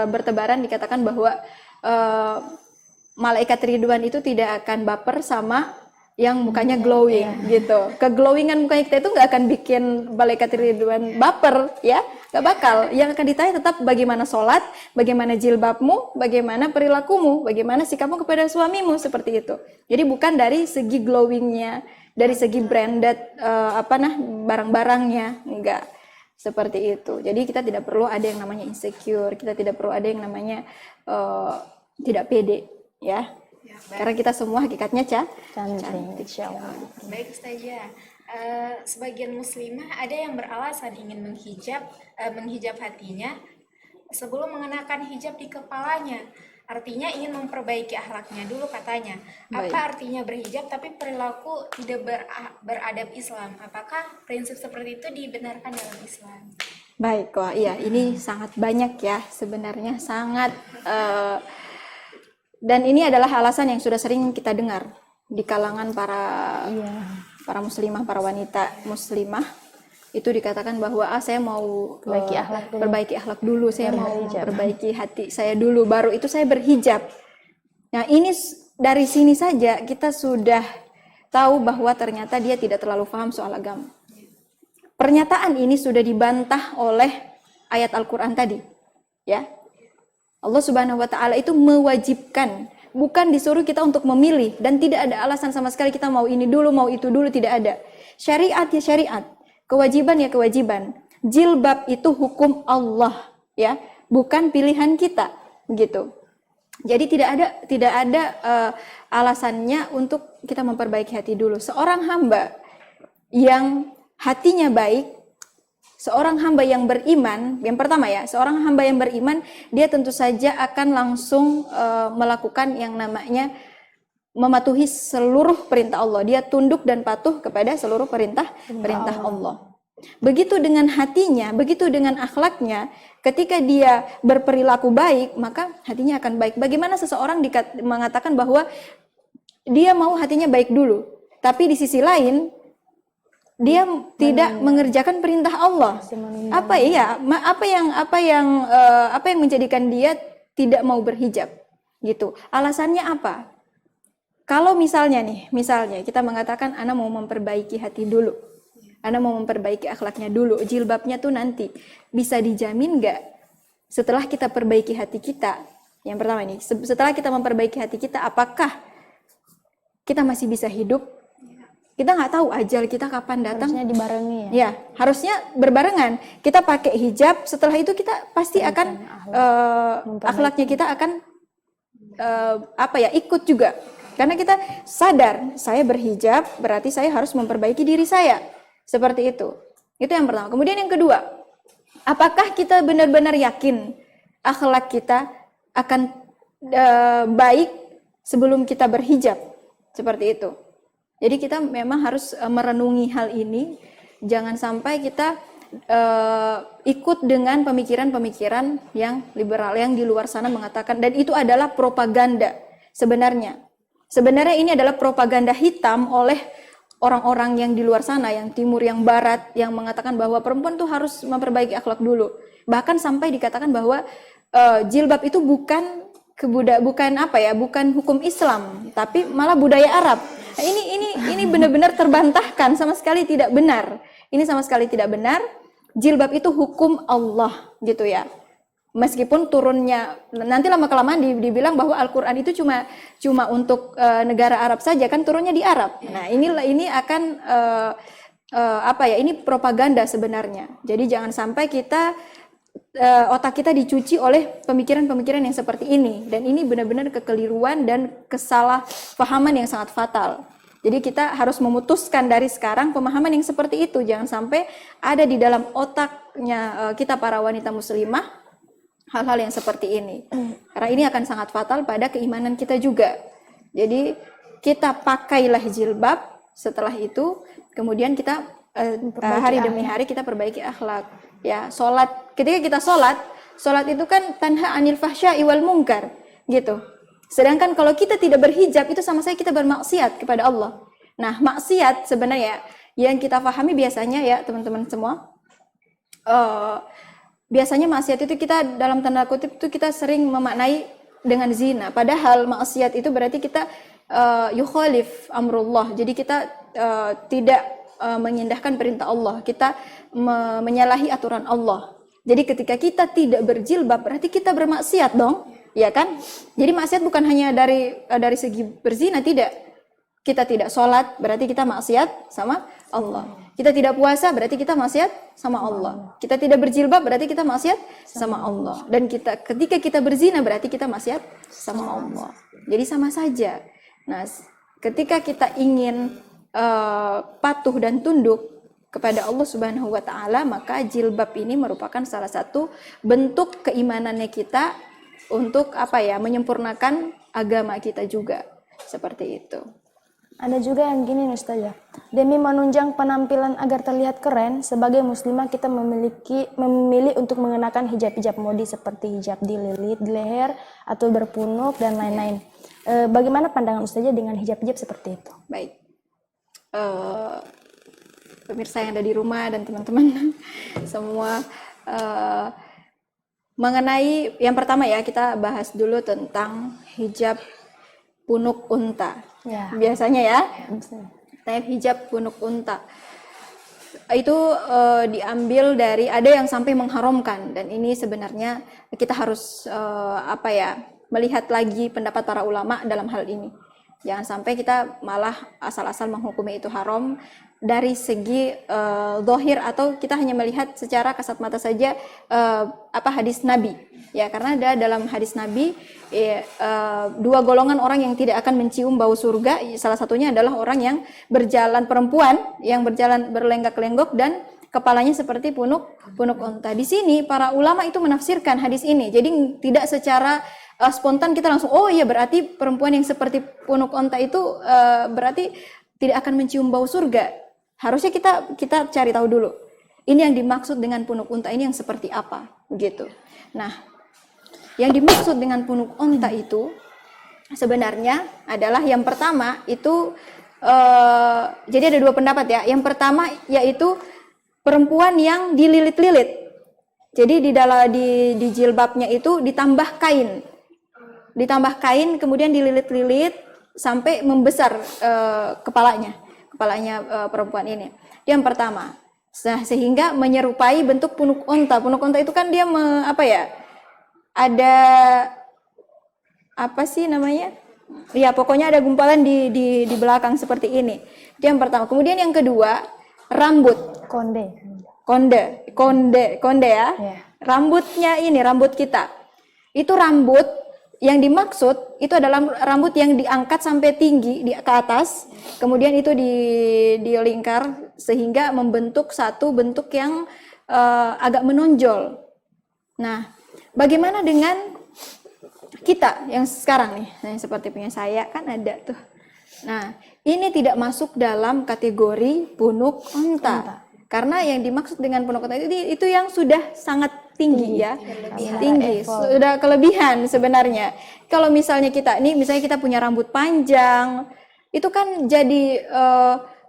bertebaran dikatakan bahwa malaikat Ridwan itu tidak akan baper sama yang mukanya glowing gitu. Keglowingan mukanya kita itu nggak akan bikin malaikat Ridwan baper ya, nggak bakal. Yang akan ditanya tetap bagaimana sholat, bagaimana jilbabmu, bagaimana perilakumu, bagaimana sikapmu kepada suamimu, seperti itu. Jadi bukan dari segi glowingnya, dari segi branded barang-barangnya, enggak. Seperti itu. Jadi kita tidak perlu ada yang namanya insecure, kita tidak perlu ada yang namanya tidak pede ya. Karena kita semua hakikatnya cantik. Baik Ustazah, sebagian muslimah ada yang beralasan ingin menghijab hatinya sebelum mengenakan hijab di kepalanya. Artinya ingin memperbaiki akhlaknya dulu katanya. Apa artinya berhijab tapi perilaku tidak beradab Islam? Apakah prinsip seperti itu dibenarkan dalam Islam? Baik, wah iya ini sangat banyak ya sebenarnya sangat dan ini adalah alasan yang sudah sering kita dengar di kalangan para muslimah, para wanita muslimah itu dikatakan bahwa saya mau perbaiki akhlak dulu, saya mau perbaiki hati saya dulu, baru itu saya berhijab. Nah ini dari sini saja kita sudah tahu bahwa ternyata dia tidak terlalu paham soal agama. Pernyataan ini sudah dibantah oleh ayat Al-Quran tadi, ya. Allah Subhanahu wa Ta'ala itu mewajibkan, bukan disuruh kita untuk memilih, dan tidak ada alasan sama sekali kita mau ini dulu, mau itu dulu, tidak ada. Syariat ya syariat, kewajiban ya kewajiban. Jilbab itu hukum Allah, ya, bukan pilihan kita, begitu. Jadi tidak ada alasannya untuk kita memperbaiki hati dulu. Seorang hamba yang hatinya baik, seorang hamba yang beriman, yang pertama ya, seorang hamba yang beriman, dia tentu saja akan langsung melakukan yang namanya mematuhi seluruh perintah Allah. Dia tunduk dan patuh kepada seluruh perintah Allah. Begitu dengan hatinya, begitu dengan akhlaknya, ketika dia berperilaku baik, maka hatinya akan baik. Bagaimana seseorang mengatakan bahwa dia mau hatinya baik dulu, tapi di sisi lain dia tidak mengerjakan perintah Allah. Apa yang menjadikan dia tidak mau berhijab? Gitu. Alasannya apa? Kalau misalnya kita mengatakan ana mau memperbaiki hati dulu. Ana mau memperbaiki akhlaknya dulu, jilbabnya tuh nanti bisa dijamin nggak setelah kita perbaiki hati kita? Yang pertama ini, setelah kita memperbaiki hati kita, apakah kita masih bisa hidup? Kita nggak tahu ajal kita kapan datang. Harusnya dibarengi ya. Ya, harusnya berbarengan. Kita pakai hijab, setelah itu kita pasti akan akhlaknya kita akan ikut juga. Karena kita sadar, saya berhijab berarti saya harus memperbaiki diri saya. Seperti itu. Itu yang pertama. Kemudian yang kedua, apakah kita benar-benar yakin akhlak kita akan baik sebelum kita berhijab? Seperti itu. Jadi kita memang harus merenungi hal ini, jangan sampai kita ikut dengan pemikiran-pemikiran yang liberal, yang di luar sana mengatakan, dan itu adalah propaganda sebenarnya. Sebenarnya ini adalah propaganda hitam oleh orang-orang yang di luar sana, yang timur, yang barat, yang mengatakan bahwa perempuan tuh harus memperbaiki akhlak dulu. Bahkan sampai dikatakan bahwa jilbab itu bukan hukum Islam, tapi malah budaya Arab. Nah, ini benar-benar terbantahkan, sama sekali tidak benar. Ini sama sekali tidak benar. Jilbab itu hukum Allah, gitu ya. Meskipun turunnya nanti lama-kelamaan dibilang bahwa Al-Qur'an itu cuma untuk negara Arab saja, kan turunnya di Arab. Nah, ini akan ini propaganda sebenarnya. Jadi jangan sampai otak kita dicuci oleh pemikiran-pemikiran yang seperti ini, dan ini benar-benar kekeliruan dan kesalahpahaman yang sangat fatal. Jadi kita harus memutuskan dari sekarang pemahaman yang seperti itu, jangan sampai ada di dalam otaknya kita para wanita muslimah hal-hal yang seperti ini, karena ini akan sangat fatal pada keimanan kita juga. Jadi kita pakailah jilbab, setelah itu kemudian kita hari demi hari kita perbaiki akhlak. Ya, sholat. Ketika kita sholat itu kan tanha anil fahsya'i wal munkar, gitu. Sedangkan kalau kita tidak berhijab, itu sama saja kita bermaksiat kepada Allah. Nah, maksiat sebenarnya yang kita pahami biasanya ya teman-teman semua, biasanya maksiat itu kita dalam tanda kutip itu kita sering memaknai dengan zina. Padahal maksiat itu berarti kita yukhalif amrullah. Jadi kita tidak mengindahkan perintah Allah, kita menyalahi aturan Allah. Jadi ketika kita tidak berjilbab berarti kita bermaksiat dong, ya kan? Jadi maksiat bukan hanya dari segi berzina, tidak. Kita tidak sholat berarti kita maksiat sama Allah. Kita tidak puasa berarti kita maksiat sama Allah. Kita tidak berjilbab berarti kita maksiat sama Allah. Dan ketika kita berzina berarti kita maksiat sama Allah. Jadi sama saja. Nah, ketika kita ingin patuh dan tunduk kepada Allah Subhanahu wa Ta'ala, maka jilbab ini merupakan salah satu bentuk keimanannya kita untuk menyempurnakan agama kita juga, seperti itu. Ada juga yang gini nih Ustazah. Demi menunjang penampilan agar terlihat keren, sebagai muslimah kita memilih untuk mengenakan hijab-hijab modis seperti hijab dililit di leher atau berpunuk dan lain-lain. Bagaimana pandangan Ustazah dengan hijab-hijab seperti itu? Baik. Pemirsa yang ada di rumah dan teman-teman semua, mengenai yang pertama ya, kita bahas dulu tentang hijab punuk unta. Ya. Biasanya ya, hijab punuk unta itu diambil dari, ada yang sampai mengharamkan, dan ini sebenarnya kita harus melihat lagi pendapat para ulama dalam hal ini. Jangan sampai kita malah asal-asal menghukumi itu haram dari segi zahir, atau kita hanya melihat secara kasat mata saja hadis Nabi. Ya, karena ada dalam hadis Nabi dua golongan orang yang tidak akan mencium bau surga. Salah satunya adalah orang yang berjalan, perempuan yang berjalan berlenggak-lenggok dan kepalanya seperti punuk unta. Di sini para ulama itu menafsirkan hadis ini. Jadi tidak secara spontan kita langsung, oh iya berarti perempuan yang seperti punuk unta itu berarti tidak akan mencium bau surga. Harusnya kita cari tahu dulu. Ini yang dimaksud dengan punuk unta ini yang seperti apa, begitu. Nah, yang dimaksud dengan punuk unta itu sebenarnya adalah yang pertama itu jadi ada dua pendapat ya. Yang pertama yaitu perempuan yang dililit-lilit. Jadi di jilbabnya itu ditambah kain. Ditambah kain kemudian dililit-lilit sampai membesar kepalanya perempuan ini. Yang pertama. Sehingga menyerupai bentuk punuk unta. Punuk unta itu kan dia ada apa sih namanya? Ya, pokoknya ada gumpalan di belakang seperti ini. Itu yang pertama. Kemudian yang kedua, rambut. Konde ya. Rambutnya ini, rambut kita. Itu rambut yang dimaksud itu adalah rambut yang diangkat sampai tinggi ke atas, kemudian itu dilingkar sehingga membentuk satu bentuk yang agak menonjol. Nah, bagaimana dengan kita yang sekarang nih, seperti punya saya kan ada tuh. Nah, ini tidak masuk dalam kategori punuk unta. Karena yang dimaksud dengan punuk unta itu yang sudah sangat tinggi ya, tinggi, sudah kelebihan sebenarnya. Kalau misalnya kita punya rambut panjang, itu kan jadi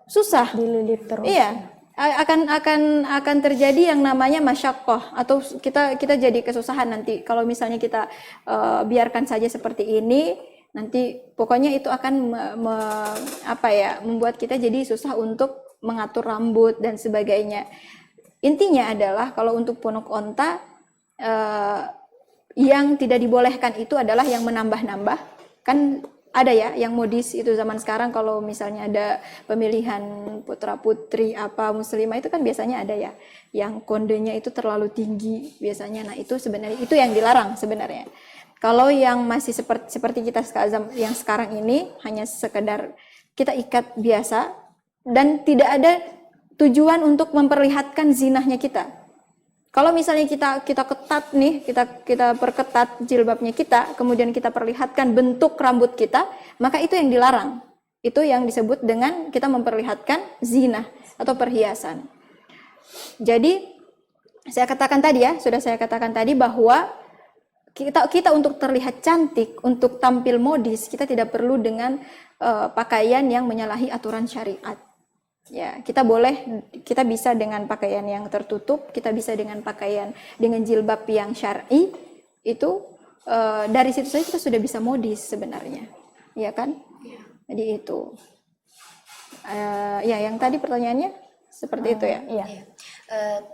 susah dililit terus. Iya, akan terjadi yang namanya masyaqqah, atau kita jadi kesusahan nanti kalau misalnya kita biarkan saja seperti ini. Nanti pokoknya itu akan membuat kita jadi susah untuk mengatur rambut dan sebagainya. Intinya adalah kalau untuk punuk unta yang tidak dibolehkan itu adalah yang menambah-nambah. Kan ada ya yang modis itu zaman sekarang, kalau misalnya ada pemilihan putra-putri muslimah itu kan biasanya ada ya yang kondenya itu terlalu tinggi biasanya. Nah, itu sebenarnya itu yang dilarang sebenarnya. Kalau yang masih seperti kita yang sekarang ini hanya sekedar kita ikat biasa dan tidak ada tujuan untuk memperlihatkan zinahnya kita. Kalau misalnya kita ketat nih, kita perketat jilbabnya kita, kemudian kita perlihatkan bentuk rambut kita, maka itu yang dilarang. Itu yang disebut dengan kita memperlihatkan zinah atau perhiasan. Jadi sudah saya katakan tadi bahwa kita untuk terlihat cantik, untuk tampil modis, kita tidak perlu dengan pakaian yang menyalahi aturan syariat. Ya, kita bisa dengan pakaian yang tertutup, kita bisa dengan pakaian dengan jilbab yang syar'i, itu dari situ saja kita sudah bisa modis sebenarnya, ya kan? Ya. Jadi itu, ya yang tadi pertanyaannya seperti itu ya. Iya.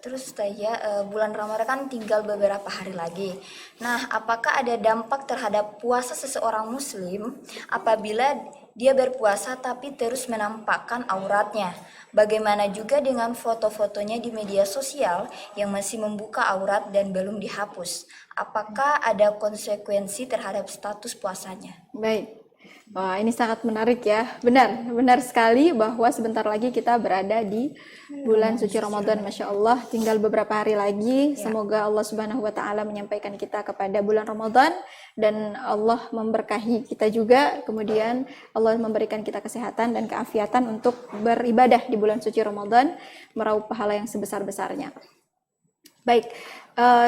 Terus saya bulan Ramadan kan tinggal beberapa hari lagi. Nah, apakah ada dampak terhadap puasa seseorang muslim apabila dia berpuasa tapi terus menampakkan auratnya? Bagaimana juga dengan foto-fotonya di media sosial yang masih membuka aurat dan belum dihapus? Apakah ada konsekuensi terhadap status puasanya? Baik. Wah, ini sangat menarik ya. Benar sekali bahwa sebentar lagi kita berada di bulan suci Ramadan. Masya Allah, tinggal beberapa hari lagi. Semoga Allah Subhanahu wa Ta'ala menyampaikan kita kepada bulan Ramadan dan Allah memberkahi kita juga. Kemudian Allah memberikan kita kesehatan dan keafiatan untuk beribadah di bulan suci Ramadan, meraup pahala yang sebesar-besarnya. Baik,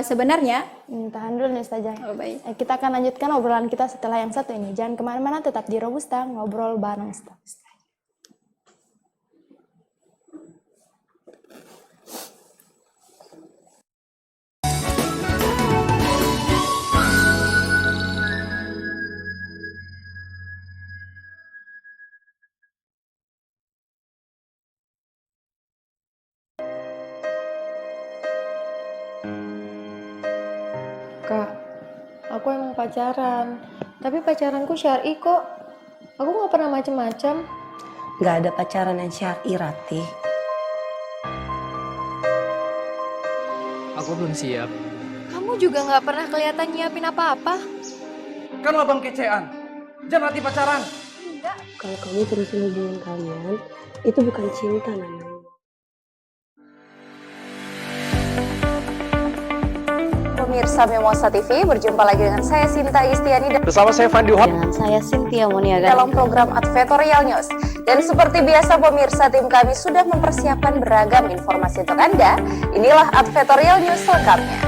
sebenarnya tahan dulu nih Ustazah. Baik. Kita akan lanjutkan obrolan kita setelah yang satu ini. Jangan kemana-mana, tetap di Robusta, ngobrol bareng Ustaz. Kak, aku emang pacaran, tapi pacaranku syar'i kok. Aku nggak pernah macem-macem. Nggak ada pacaran yang syar'i, Ratih. Aku belum siap. Kamu juga nggak pernah kelihatan nyiapin apa-apa. Kan lo abang kecean. Jangan Ratih pacaran. Enggak. Kalau kamu terusin hubungan kalian, itu bukan cinta namanya. Pemirsa Mimosa TV, berjumpa lagi dengan saya Sinta Istiani dan bersama saya Fandi Uhab dengan saya Cynthia Muniaga dalam program Advertorial News. Dan seperti biasa pemirsa, tim kami sudah mempersiapkan beragam informasi untuk Anda. Inilah Advertorial News selengkapnya.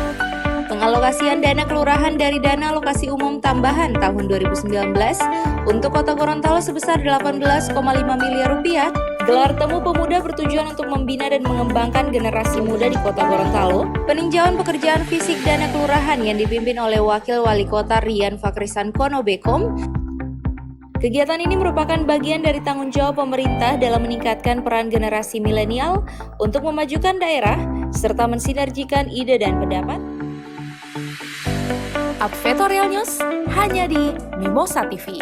Pengalokasian dana kelurahan dari dana alokasi umum tambahan tahun 2019 untuk Kota Gorontalo sebesar 18,5 miliar rupiah. Gelar temu pemuda bertujuan untuk membina dan mengembangkan generasi muda di Kota Gorontalo. Peninjauan pekerjaan fisik dana kelurahan yang dipimpin oleh Wakil Wali Kota Rian Fakrisan Kono Bekom. Kegiatan ini merupakan bagian dari tanggung jawab pemerintah dalam meningkatkan peran generasi milenial untuk memajukan daerah serta mensinergikan ide dan pendapat. Advertorial News hanya di Mimosa TV.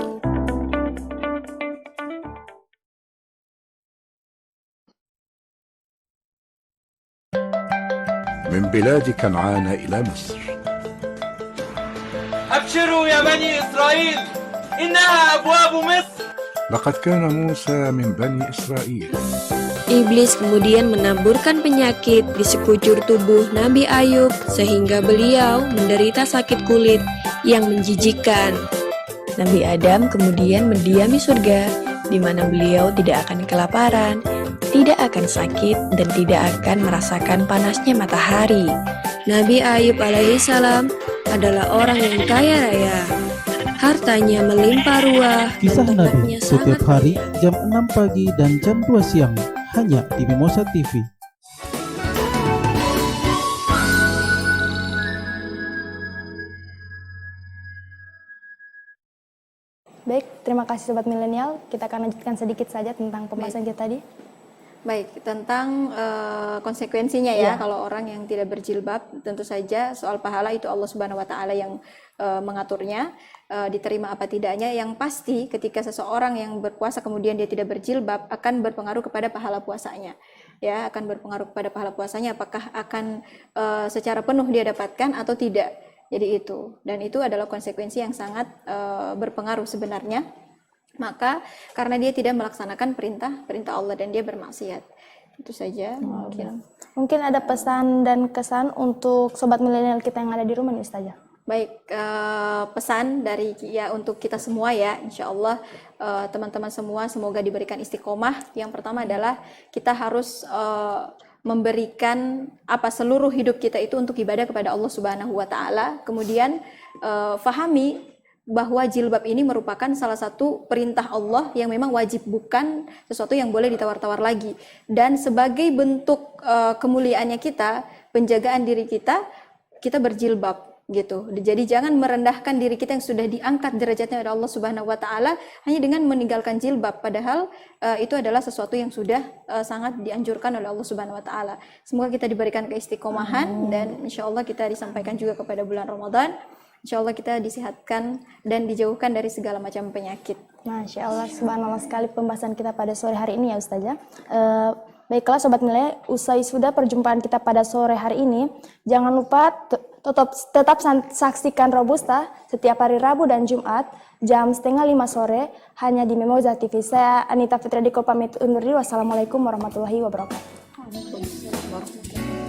من بلاد كنعان إلى مصر. أبشروا يا بني إسرائيل إنها أبواب مصر. لقد كان موسى من بني إسرائيل. Iblis kemudian menaburkan penyakit di sekujur tubuh Nabi Ayub sehingga beliau menderita sakit kulit yang menjijikkan. Nabi Adam kemudian mendiami surga di mana beliau tidak akan kelaparan, tidak akan sakit, dan tidak akan merasakan panasnya matahari. Nabi Ayub alaihissalam adalah orang yang kaya raya. Hartanya melimpah ruah dan Kisah Nabi tempatnya setiap sangat hari jam 6 pagi dan jam 2 siang hanya di Mimosa TV. Baik, terima kasih Sobat Milenial. Kita akan lanjutkan sedikit saja tentang pembahasan kita tadi. Baik, tentang konsekuensinya ya, kalau orang yang tidak berjilbab, tentu saja soal pahala itu Allah Subhanahu wa Ta'ala yang mengaturnya, diterima apa tidaknya. Yang pasti ketika seseorang yang berpuasa kemudian dia tidak berjilbab akan berpengaruh kepada pahala puasanya. Ya, akan berpengaruh kepada pahala puasanya, apakah akan secara penuh dia dapatkan atau tidak. Jadi itu, dan itu adalah konsekuensi yang sangat berpengaruh sebenarnya. Maka karena dia tidak melaksanakan perintah Allah dan dia bermaksiat. Itu saja Mungkin ada pesan dan kesan untuk Sobat Milenial kita yang ada di rumah nih Ustazah. Baik, pesan dari untuk kita semua ya, insya Allah teman-teman semua semoga diberikan istiqomah. Yang pertama adalah kita harus memberikan seluruh hidup kita itu untuk ibadah kepada Allah Subhanahu wa Ta'ala. Kemudian fahami bahwa jilbab ini merupakan salah satu perintah Allah yang memang wajib, bukan sesuatu yang boleh ditawar-tawar lagi. Dan sebagai bentuk kemuliaannya kita, penjagaan diri kita berjilbab gitu. Jadi jangan merendahkan diri kita yang sudah diangkat derajatnya oleh Allah Subhanahu wa Ta'ala hanya dengan meninggalkan jilbab, padahal itu adalah sesuatu yang sudah sangat dianjurkan oleh Allah Subhanahu wa Ta'ala. Semoga kita diberikan keistiqomahan dan insya Allah kita disampaikan juga kepada bulan Ramadan. Insya Allah kita disehatkan dan dijauhkan dari segala macam penyakit. Masya Allah, subhanallah sekali pembahasan kita pada sore hari ini ya Ustazah. Baiklah Sobat Milenial, usai sudah perjumpaan kita pada sore hari ini, jangan lupa Tetap saksikan Robusta setiap hari Rabu dan Jumat jam 4:30 sore hanya di Mimosa TV. Saya Anita Fitradiko pamit undur diri. Wassalamualaikum warahmatullahi wabarakatuh. Waalaikumsalam warahmatullahi wabarakatuh.